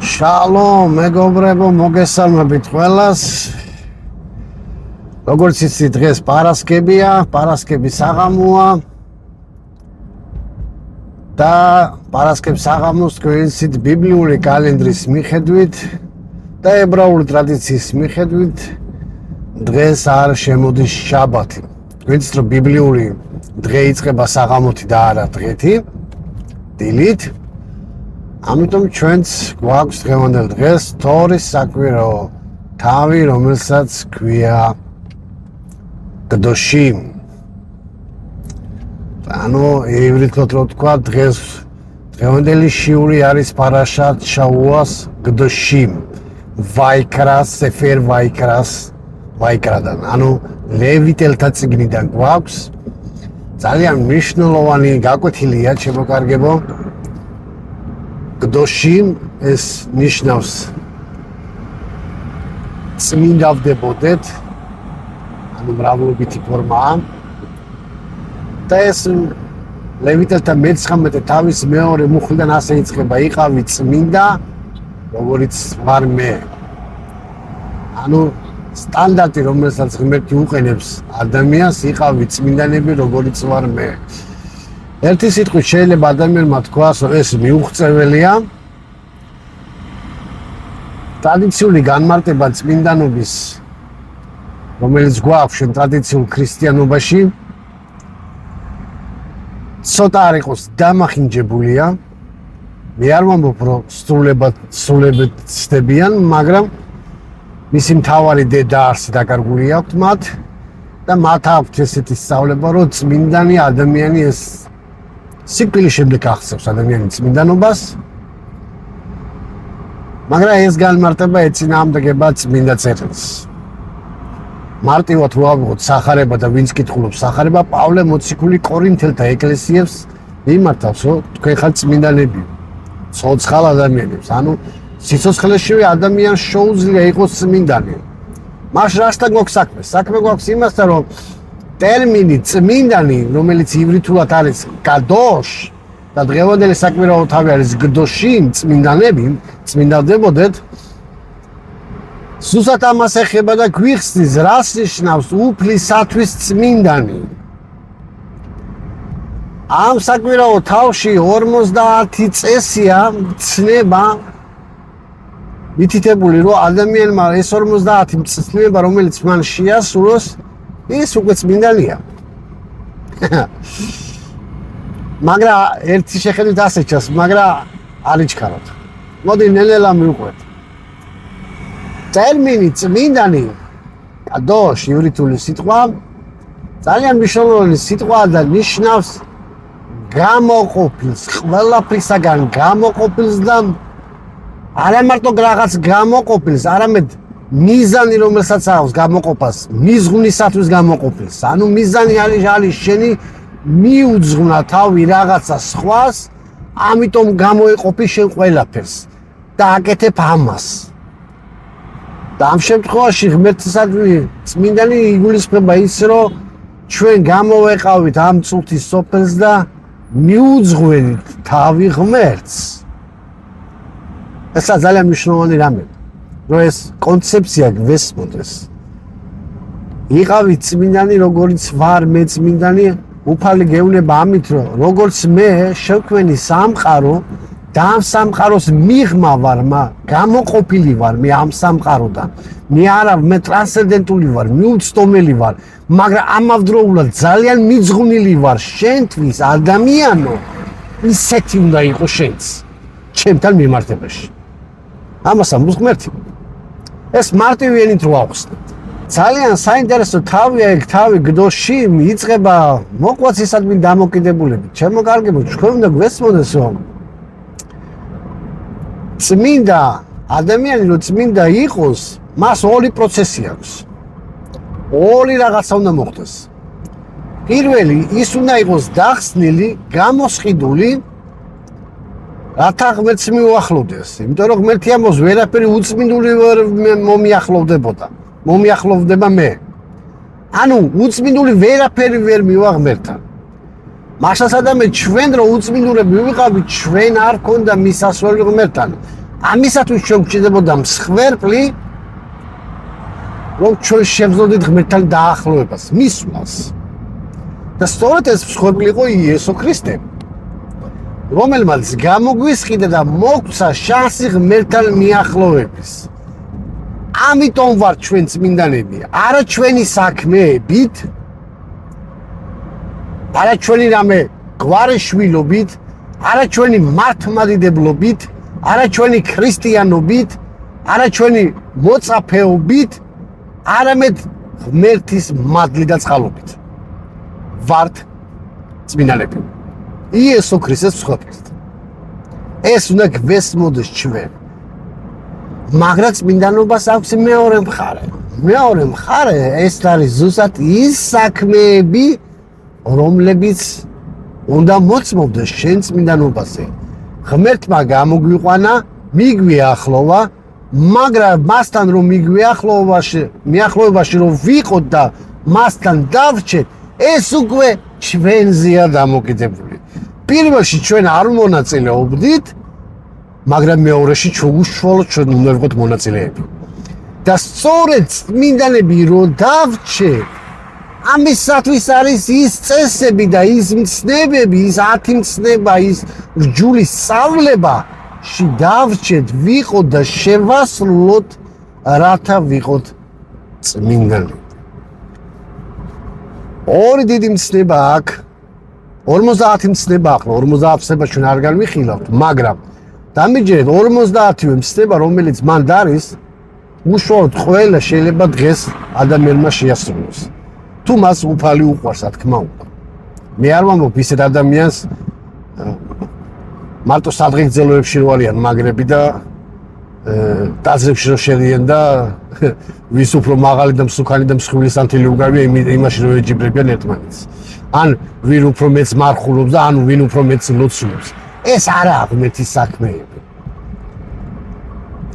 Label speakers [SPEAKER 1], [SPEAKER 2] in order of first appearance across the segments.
[SPEAKER 1] Shalom, მეგობრებო, მოგესალმებით ყველას. როგორც იცით, დღეს პარასკევია, პარასკევის საღამოა. და პარასკევის საღამოს თქვენიცით ბიბლიური კალენდრის მიხედვით და ებრაული ტრადიციის მიხედვით დღეს არ შემოდის შაბათი. თქვენიცით, რომ ბიბლიური დღე იწყება საღამოთი და არა დღეთი, დილით. ამიტომ ჩვენც გვაქვს დღევანდელ დღეს თორის საკვირაო თავი, რომელსაც ქვია კდოშიმ. ანუ ევრითლოთ რო თქვა, დღევანდელი შიური არის პარაშათ შაუას კდოშიმ. ვაიკრას, სეფერ ვაიკრადან. ანუ ლევიტელთა წიგნიდან გვაქვს. ძალიან მნიშვნელოვანი გაკვეთილია, შემოკარგებო. კდოშიმ ეს ნიშნავს წმინდავდებოდეთ, ანუ მრავლობითი ფორმაა. და ეს ლევიტელთა მე-19 თავის მეორე მუხლიდან ასე იწყება: იყავი წმინდა, როგორიც ვარ მე. ანუ სტანდარტი, რომელსაც ღმერთი უყენებს ადამიანს, იყავი წმინდანები, როგორიც ვარ მე. ერთი სიტყვით შეიძლება ადამიანმა თქვას, რომ ეს მიუღწეველია. ტრადიციული განმარტება წმინდანობის, რომელიც გვაქვს ჩვენ ტრადიციულ ქრისტიანობაში, ცოტა არ იყოს დამახინჯებულია. მე არ ვამბობ, რომ სრულებით ცდებიან, მაგრამ მისი მთავარი დედა არსი დაკარგული აქვთ მათ და მათ აქვთ ესეთი სწავლება, რომ წმინდანი ადამიანი ეს სიკვდილის შემდეგ აღწევს ადამიანის წმინდანობას. მაგრამ ეს განმარტება ეწინააღმდეგება წმინდა წერილს. მარტივად რო ავიღოთ სახარება და ვინც კითხულობს სახარება, პავლე მოციქული კორინთელთა ეკლესიებს მიმართავს, რომ თქვენ ხართ წმინდანები, ცოცხალ ადამიანებს. ანუ სიცოცხლეშივე ადამიანს შეუძლია იყოს წმინდანი. მაშ რასთან გვაქვს საქმე? საქმე გვაქვს იმასთან, რომ ტერმინი წმინდანი, რომელიც ივრითულად არის კადოშ და დღევანდელი საკვირაო თავი არის კდოშიმ, წმინდანები, წმინდავდებოდეთ, სუსტად ამას ეხება და გვიხსნის, რას ნიშნავს უფლისათვის წმინდანი. ამ საკვირაო თავში 50 წესია ცნება მითითებული, რომ ადამიანმა ეს 50 ცნება, რომელიც მან შეასრულოს, ის უკვე წმინდანია. მაგრამ ერთი შეხედვით ასე ჩანს, მაგრამ არ იჩქაროთ. მოდი ნელ-ნელა მივყვეთ. ტერმინი წმინდანი, კადოშ, ივრითული სიტყვა, ძალიან მნიშვნელოვანი სიტყვაა და ნიშნავს გამოყოფილს, ყველაფრისაგან გამოყოფილს და არა მარტო რაღაც გამოყოფილს, არამედ მიზანი, რომელსაც აქვს გამოყოფას, მიზღვნისათვის გამოყოფილს. ანუ მიზანი არის შენი მიუძღვნა თავი რაღაცა სხვას, ამიტომ გამოეყოფი შენ ყველაფერს და აკეთებ ამას. და ამ შემთხვევაში ღმერთისადმი წმინდანი იგულისხმება ის, რომ ჩვენ გამოვეყავით ამ წუთის სოფელს და მიუძღვენით თავი ღმერთს. ეს ძალიან მნიშვნელოვანი რამე, რომ ეს კონცეფცია გვესმოდეს. იყავი წმინდანი, როგორიც ვარ მე წმინდანი, უფალი გეუბნება ამით, რომ როგორც მე შევქმენი სამყარო და ამ სამყაროს მიღმა ვარ, გამოყოფილი ვარ მე ამ სამყაროდან. მე ტრანსცენდენტული ვარ, მიუცდომელი ვარ, მაგრამ ამავდროულად ძალიან მიძღვნილი ვარ შენთვის, ადამიანო, ისეთი უნდა იყოს შენც, ჩემთან მიმართებაში. ამას ამბობს ღმერთი. ეს მარტივი ენით რო ავხსნით. ძალიან საინტერესო თავია ეგ თავი კდოშიმ, იწყება მოყვაცისადმი დამოკიდებულებით. ჩემო კარგებო, თქვენ უნდა გვესმოდეს, რომ წმინდა ადამიანი რო წმინდა იყოს, მას ორი პროცესი აქვს. ორი რაღაცა უნდა მოხდეს. პირველი, ის უნდა იყოს დახსნილი, გამოსყიდული, რათა ღმერთს მიუახლოვდეს. იმიტომ რომ ღმერთი ამბობს, ვერაფერი უწმინდული ვერ მომიახლოვდებოდა. მომიახლოვდება მე. ანუ უწმინდული ვერაფერი ვერ მივა ღმერთთან. მაშასადამე ჩვენ რო უწმინდურები ვიყავით, ჩვენ არ ქონდა მისასვლელი ღმერთთან. ამისათვის ჩვენ გვჭირდებოდა მსხვერპლი, რომ ჩვენ შევძლოდით ღმერთთან დაახლოებას, მისვლას. და სწორედ ეს მსხვერპლი იყო იესო ქრისტე, რომელმაც გამოგვისყიდა და მოგცა შანსი ღმერთთან მიახლოების. ამიტომ ვართ ჩვენ წმინდანები, არა ჩვენი საქმეებით, არა ჩვენი რამე გვარიშვილობით, არა ჩვენი მართლმადიდებლობით, არა ჩვენი ქრისტიანობით, არა ჩვენი მოწაფეობით, არამედ ღმერთის მადლით და წყალობით. ვართ წმინდანები. იესო ქრისტეს მსხვერპლად. ეს უნდა გვესმოდეს ჩვენ. მაგრამ წმინდანობას აქვს მეორე მხარე. მეორე მხარე ეს არის ზუსტად ის საქმეები, რომლებიც უნდა მოწმობდეს შენ წმინდანობაზე. ღმერთმა გამოგვიყვანა, მიგვიახლოვა, მაგრამ მასთან რომ მიახლოებაში რომ ვიყოთ და მასთან დავრჩეთ, ეს უკვე ჩვენზეა დამოკიდებული. პირველში ჩვენ არ მონაწილეობდით, მაგრამ მეორეში უშუალოდ ჩვენ უნდა ვიყოთ მონაწილეები. და სწორედ წმინდანები რომ დავრჩეთ, ამისათვის არის ის წესები და ის მცნებები, ის ათიმცნება, ის რჯულის სწავლება,ში დავრჩეთ, ვიყოთ და შევასრულოთ, რათა ვიყოთ წმინდანები. ორი დიდი მცნება აქვს, 50 მცნება ახლა, 50 მცნება ჩვენ არ განვიხილავთ, მაგრამ დამიჯერეთ 50-ვე მცნება, რომელიც მან დარის, უშუალოდ ყველა შეიძლება დღეს ადამიანმა შეასრულოს. თუ მას უფალი უყვარს, რა თქმა უნდა. მე არ ვამბობ ისეთ ადამიანს მარტო სადღეგრძელოებში რო არიან მაგრები და ტაძრებში რო შედიან და ვის უფრო მაღალი და მსუქანი და მსხვილი სანთელი უგავია იმაში რო ეჯიბრებიან ერთმანეთს. ან ვინ უფრო მეც მარხულობს და ან ვინ უფრო მეც ლოცულობს. ეს არაა ღმერთის საქმეები.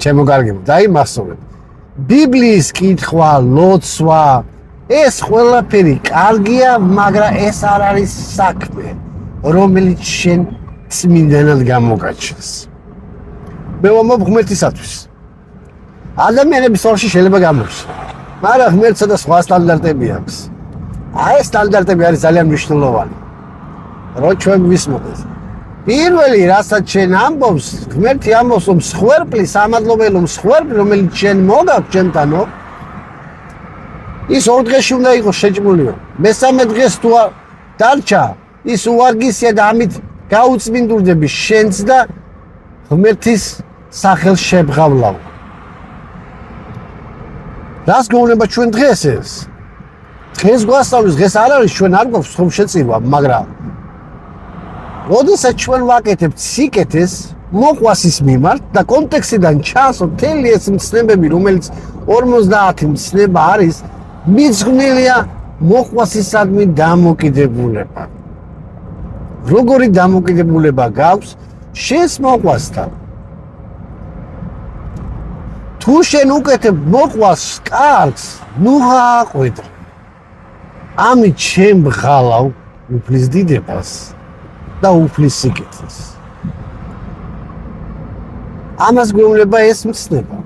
[SPEAKER 1] ჩემო კარგებო, დაიმახსოვრეთ. ბიბლიის კითხვა, ლოცვა, ეს ყველაფერი კარგია, მაგრამ ეს არ არის საქმე, რომელიც შენ წმინდანად გამოგაჩენს. მე ვამბობ ღმერთისათვის. ადამიანების ორში შეიძლება გამოჩნდეს, მაგრამ ღმერთსა და სხვა სტანდარტები აქვს. ეს სტანდარტები არის ძალიან მნიშვნელოვანი. რო ჩვენ ვისმოდეს. პირველი, რასაც შენ ამბობს, ღმერთი ამბობს, რომ მსხვერპლი, სამადლობელო მსხვერპლი, რომელიც შენ მოგაქვს ჩემთანო, ის 2 დღეში უნდა იყოს შეჭმულიო. მესამე დღეს თუ დარჩა, ის უარგისია და ამით გაუწმინდურდები შენც და ღმერთის სახელს შებღავლავ. რას გვეუბნება ჩვენ დღეს ეს? დღეს გვასწავლის, დღეს არ არის ჩვენ არ გვაქვს ხომ შეწირვა, მაგრამ როდესაც ჩვენ ვაკეთებთ სიკეთეს მოყვასის მიმართ და კონტექსტიდან ჩანს, რომ მთელი ეს მცნებები, რომელიც 50 მცნება არის, მიძღვნილია მოყვასისადმი დამოკიდებულება. როგორი დამოკიდებულება გაქვს შენს მოყვასთან? თუ შენ უკეთებ მოყვას კარგს, ნუ აყვედრ. ამით შენ ბღალავ უფლის დიდებას და უფლის სიკეთეს. ამას გვეუბნება ეს მცნება.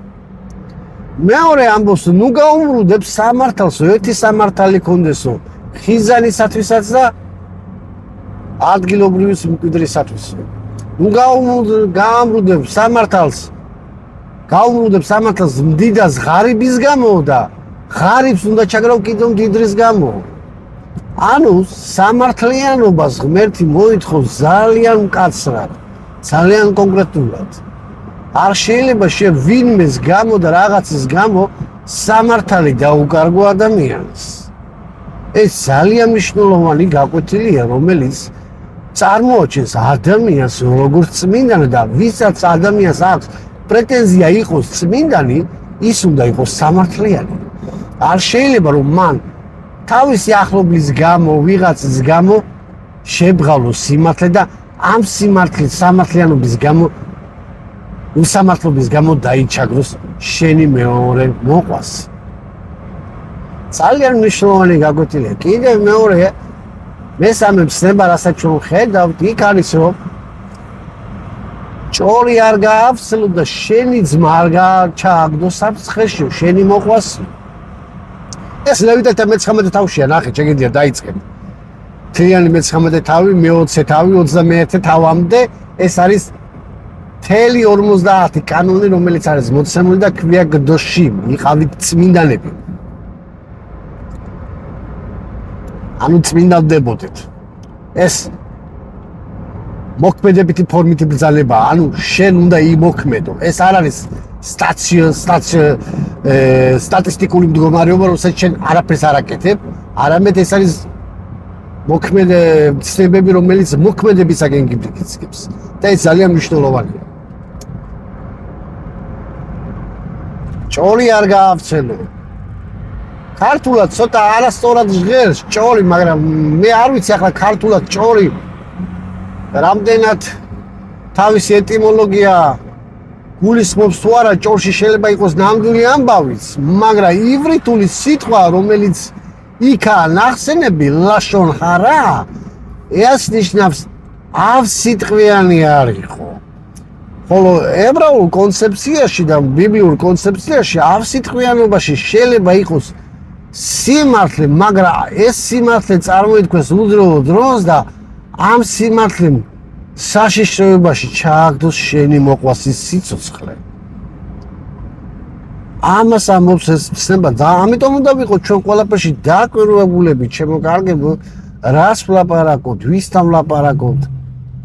[SPEAKER 1] მეორე ამბობს, ნუ გაუმრუდებ სამართალსო, ერთი სამართალი კონდესო, ხიზანისათვისაც და ადგილობრივის მკვიდრისათვის. ნუ გაუმრუდებ სამართალს, მდიდას ღარიბის გამო და ღარიბს უნდა ჩაგრავ კიდევ მდიდრის გამო. ანუ სამართლიანობას ღმერთი მოითხოვს ძალიან მკაცრად, ძალიან კონკრეტულად. არ შეიძლება შენ ვინმეს გამო და რაღაცის გამო სამართალი დაუკარგო ადამიანს. ეს ძალიან მნიშვნელოვანი გაკვეთილია, რომელიც წარმოაჩენს ადამიანს როგორც წმინდანი და ვისაც ადამიანს აქვს პრეტენზია იყოს წმინდანი, ის უნდა იყოს სამართლიანი. არ შეიძლება რომ მან თავისი ახლობლის გამო, ვიღაცის გამო შებღალოს სიმართლე და ამ სამართლიანობის გამო უსამართლობის გამო დაიჩაგროს შენი მეორე მოყვასი. ძალიან მნიშვნელოვანი გაკვეთილია. კიდევ მეორე მესამე მცნება, რასაც ჩვენ ხედავთ, იქ არის რომ ჭორი არ გააფცლო და შენი ძმა არ გაჩააგდო საფრთხეში, შენი მოყვას. ეს ლევიტელთა მე-19 თავშია, ნახე, შეგიძლია დაიწყებ. თლიანი მე-19 თავი, მე-20 თავი, 21 თავამდე ეს არის მთელი 50 კანონი, რომელიც არის მოცემული და ქვია გდოშიმ, იყავით წმინდანები. ანუ წმინდანდებოდეთ. ეს მოქმედებითი ფორმითი ბრძანება, ანუ შენ უნდა იმოქმედო. ეს არ არის სტატისტიკური მდგომარეობა, რომელსაც შენ არაფერს არ აკეთებ, არამედ ეს არის მოქმედი ცნებები, რომელიც მოქმედებისაგან გიფიქრებს. და ეს ძალიან მნიშვნელოვანია. ჭორი არ გააფცელო. ქართულად ცოტა არასწორად ჟღერს ჭორი, მაგრამ მე არ ვიცი ახლა ქართულად ჭორი რამდენად თავისი ეტიმოლოგია გულისხმობს თუ არა, ჭორში შეიძლება იყოს ნამდვილი ამბავიც, მაგრამ ივრითული სიტყვა, რომელიც იქაა ნახსენები ლაშონ ჰარა, ეს ნიშნავს ავსიტყვიანი არ იყო. ხოლო ებრაულ კონცეფციაში და ბიბლიურ კონცეფციაში ავსიტყვიანობაში შეიძლება იყოს სიმართლე, მაგრამ ეს სიმართლე წარმოითქვეს უძრავ დროს და ამ სიმართლემ საშიშროებაში ჩააგდოს შენი მოყვასის სიცოცხლე. ამას ამბობს ეს ცნება და ამიტომ უნდა ვიყოთ ჩვენ ყველაფერში დაკვირვებულები, ჩემო კარგებო, რას ვლაპარაკობთ, ვისთან ვლაპარაკობთ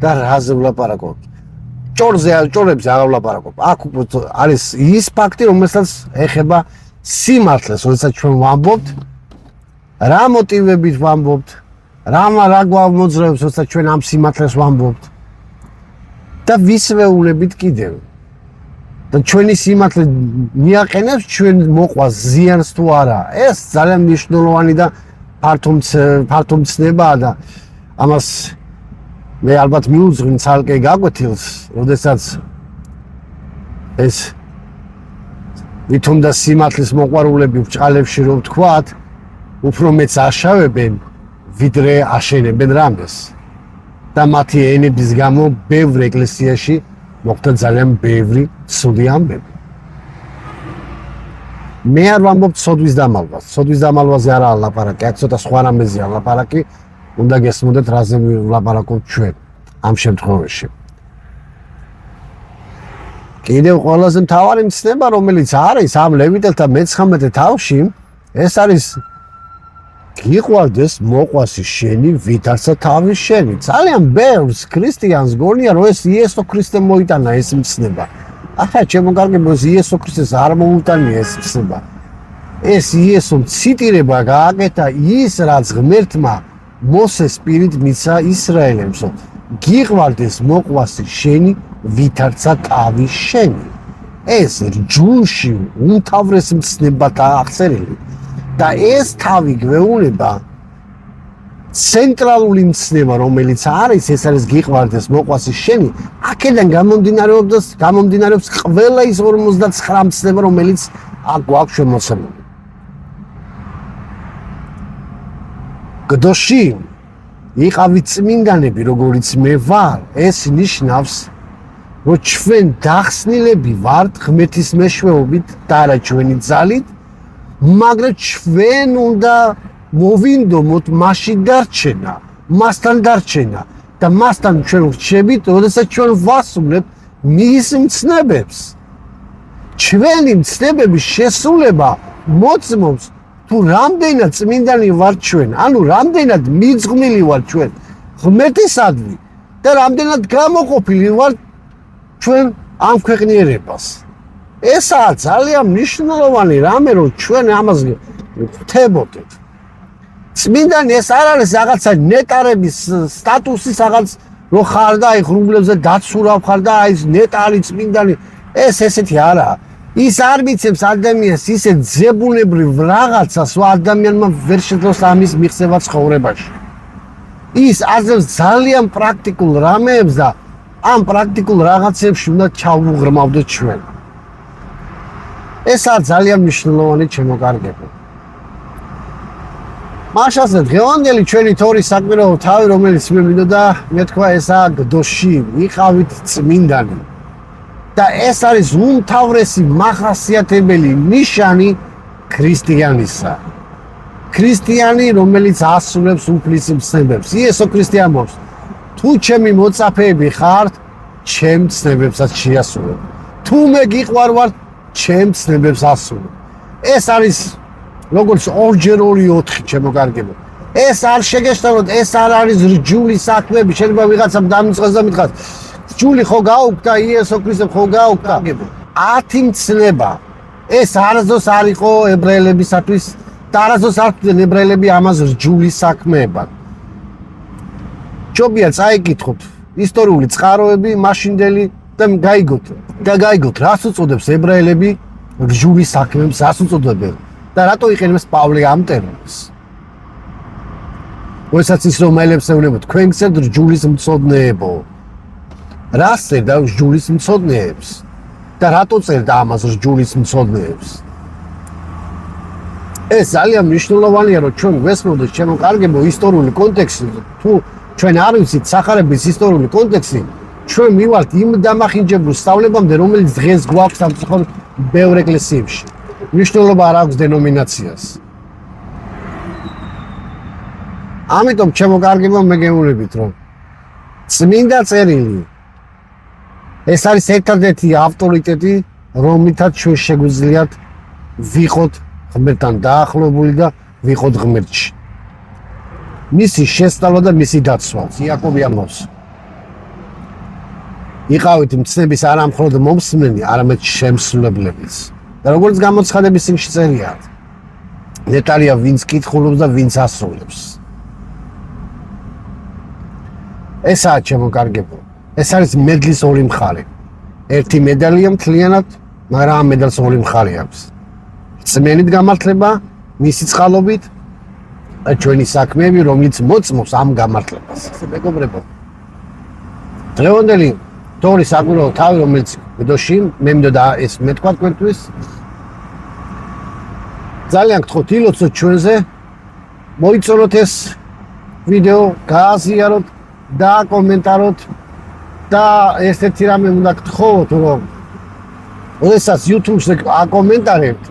[SPEAKER 1] და რაზე ვლაპარაკობთ. ჭორებზე არ ვლაპარაკობ. აქ არის ის ფაქტი, რომელსაც ეხება სიმართლეს, როდესაც ჩვენ ვამბობთ, რა მოტივებით ვამბობთ, რა გვამოძრავებს, როდესაც ჩვენ ამ სიმართლეს ვამბობთ და ვის ვეუბნებით კიდევ. და ჩვენი სიმართლე მიაყენებს ჩვენ მოყვას ზიანს თუ არა. ეს ძალიან მნიშვნელოვანი და ფართო მცნებაა და ამას მე ალბათ მიუძღვნ ცალკე გაკვეთილს, როდესაც ეს ვითომ და სიმართლის მოყვარულები ბრჭყალებში რო ვთქვათ, უფრო მეც აშავებენ, ვიდრე აშენებენ რამეს. და მათი ენების გამო ბევრ ეკლესიაში მოხდა ძალიან ბევრი ცუდი ამბები. მე არ ვამბობ ცოდვის დამალვას. ცოდვის დამალვაზე არა ლაპარაკი, აქ ცოტა სხვა რამეზეა ლაპარაკი. უნდა გესმოდეთ, რაზე ვლაპარაკობთ ჩვენ ამ შემთხვევაში. კიდევ ყველაზე მთავარი მცნება, რომელიც არის ამ ლევიტელთა მე-19 თავში, ეს არის გიყვარდეს მოყვასი შენი, ვითარცა თავი შენი. ძალიან ბევრს ქრისტიანს გონია, რომ ეს იესო ქრისტე მოიტანა ეს მცნება. ახლა ჩემო კარგებო, ეს იესო ქრისტეს არ მოუტანია ეს მცნება. ეს იესომ ციტირება გააკეთა ის, რაც ღმერთმა მოსეს პირით მიცა ისრაელებს, რომ გიყვარდეს მოყვასი შენი, ვითარცა თავი შენი. ეს ჯულში უმთავრეს მცნებათაა აღწერილი. და ეს თავი გვეუბნება ცენტრალური მცნება, რომელიც არის, ეს არის გიყვარდეს მოყვასი შენი, აქედან გამომდინარეობს ყველა ის 59 მცნება, რომელიც აქ გვაქვს შემოცემული. გდოში იყავით წმინდანები, როგორიც მე ვარ, ეს ნიშნავს, რომ ჩვენ დახსნილები ვართ ღმერთის მეშვეობით და არა ჩვენი ძალით, მაგრამ ჩვენ უნდა მოვინდომოთ მასში დარჩენა, მასთან დარჩენა და მასთან ჩვენ ვრჩებით, როდესაც ჩვენ ვასრულებთ მის მცნებებს. ჩვენი მცნებების შესრულება მოწმობს თუ რამდენად წმინდანი ვართ ჩვენ, ანუ რამდენად მიძღვნილი ვართ ჩვენ ღმერთისადმი და რამდენად გამოყოფილი ვართ ჩვენ ამ ქვეყნიერებას. ესაა ძალიან მნიშვნელოვანი რამე, რომ ჩვენ ამას ვხვდებოდეთ. წმინდანი ეს არ არის რაღაცა ნეტარების სტატუსის რაღაც რო ხარ და აი ღრუბლებზე დაცურავ ხარ და აი ნეტარი წმინდანი, ეს ესეთი არაა. ის არ მიცემს ადამიანს ისე ძებუნებრივ რაღაცას, რომ ადამიანმა ვერ შეძლოს ამის მიღწევა ცხოვრებაში. ის აძლევს ძალიან პრაქტიკულ რამეებს და ამ პრაქტიკულ რაღაცებში უნდა ჩავუღრმავდეთ ჩვენ. ესაა ძალიან მნიშვნელოვანი ჩემო კარგებო. მაშასე დღევანდელი ჩვენი თორის საკვირაო თავი, რომელიც მე მინდოდა მეთქვა, ესაა გდოში, იყავით წმინდანი. და ეს არის უმთავრესი მახასიათებელი ნიშანი ქრისტიანისა. ქრისტიანი, რომელიც ასრულებს უფლის ცნებებს. იესო ქრისტე ამბობს, თუ ჩემი მოწაფეები ხართ, ჩემ ცნებებსაც შეასრულებ. თუ მე გიყვარვართ, ჩემ ცნებებს ასრულებ. ეს არის როგორც 2x2 ჩემო კარგებო. ეს არ შეგეშთანოთ, ეს არ არის რჯული საქმეები, შეიძლება ვიღაცამ დამიწყოს და მითხრას, რჯული ხო გაუგდა, იესო ქრისტე ხო გაუგდა. 10 მცნება. ეს არასდროს არ იყო ებრაელებისათვის და არასდროს არ ხვდნენ ებრაელები ამას რჯული საქმეებად. ჯობია წაიკითხოთ ისტორიული წყაროები, მაშინდელი და გაიგოთ, რას უწოდებს ებრაელები რჯული საქმეებს, რას უწოდებენ და რატო იყენებს პავლე ამ ტერმინს. როდესაც ის რომაელებს ეუბნება, თქვენ გცემთ რჯულის მცოდნეებო. რას წერდა რჯულის მცოდნეებს და რატო წერდა ამას რჯულის მცოდნეებს? ეს ძალიან მნიშვნელოვანია, რომ ჩვენ ვესმოდეთ ჩემო კარგებო ისტორიული კონტექსტი, თუ ჩვენ არ ვიცით სახარების ისტორიული კონტექსტი, ჩვენ მივართ იმ დამახინჯებულ სწავლებამდე, რომელიც დღეს გვაქვს სამწუხაროდ ბევრ ეკლესიებში. მნიშვნელობა არ აქვს დენომინაციას. ამიტომ ჩემო კარგებო მე გეუბნებით, რომ წმინდა წერილი ეს არის ერთადერთი ავტორიტეტი, რომლითაც ჩვენ შეგვიძლიათ ვიყოთ ღმერთთან დაახლოებული და ვიყოთ ღმერთში. მისი შესწავლა და მისი დაცვა. იაკობი ამბობს. იყავით მცნების არა მხოლოდ მომსმენი, არამედ შემსრულებლებიც. და როგორც გამოცხადების წიგნში წერია, ნეტარია ვინც კითხულობს და ვინც ასრულებს. ესაა ჩემო კარგებო. ეს არის მედლის ორი მხარე. ერთი მედალია მთლიანად, მაგრამ ამ მედალს ორი მხარე აქვს. წმენით გამართლება, მისი წყალობით და ჩვენი საქმეები, რომელიც მოწმობს ამ გამართლებას. მეგობრებო, დღევანდელი თორი საკვირაო თავი, რომელიც ვიდეოში მე მინდოდა ეს მეთქვა თქვენთვის. ძალიან გთხოვთ, ილოცოთ ჩვენზე, მოიწონოთ ეს ვიდეო, გააზიაროთ და კომენტაროთ და ერთ-ერთი რამე უნდა გთხოვოთ, რომ როდესაც YouTube-ზე აკომენტარებთ,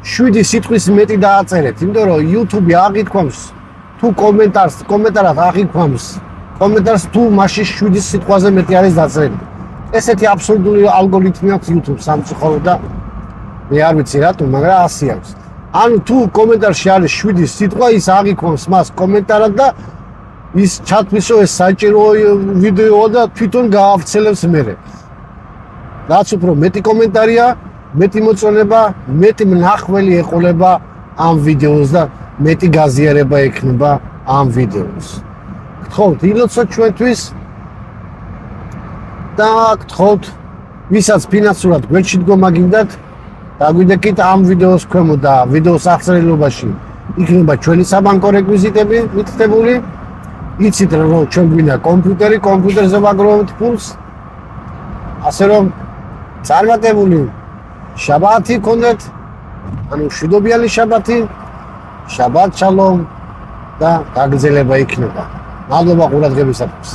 [SPEAKER 1] 7 სიტყვის მეტი დააწერეთ, იმიტომ რომ YouTube აღიქვამს თუ კომენტარად აღიქვამს კომენტარს თუ მაშინ 7 სიტყვაზე მეტი არის დაწერილი. ესეთი აბსოლუტური ალგორითმი აქვს YouTube სამწუხაროდ და მე არ ვიცი რატომ, მაგრამ ასე აქვს. ანუ თუ კომენტარში არის 7 სიტყვა, ის აღიქვამს მას კომენტარად და ის ჩათვლის რომ ეს საჭირო ვიდეოა და თვითონ გაავრცელებს მერე. რაც უფრო მეტი კომენტარია, მეტი მოწონება, მეტი მნახველი ეყოლება ამ ვიდეოს და მეტი გაზიარება ექნება ამ ვიდეოს. გთხოვთ, ილოცოთ ჩვენთვის და გთხოვთ, ვისაც ფინანსურად გვერდში დგომა გინდათ, დაგვიდექით ამ ვიდეოს ქვემოთ და ვიდეოს აღწერილობაში იქნება ჩვენი საბანკო რეკვიზიტები მითითებული. იცით რომ ჩვენ გვინდა კომპიუტერზე ვაგროვებთ ფულს. ასე რომ წარმატებული შაბათი გქონდეთ, ანუ მშვიდობიანი შაბათი, შაბათ შალომ და გაგრძელება იქნება. მადლობა ყურადღებისათვის.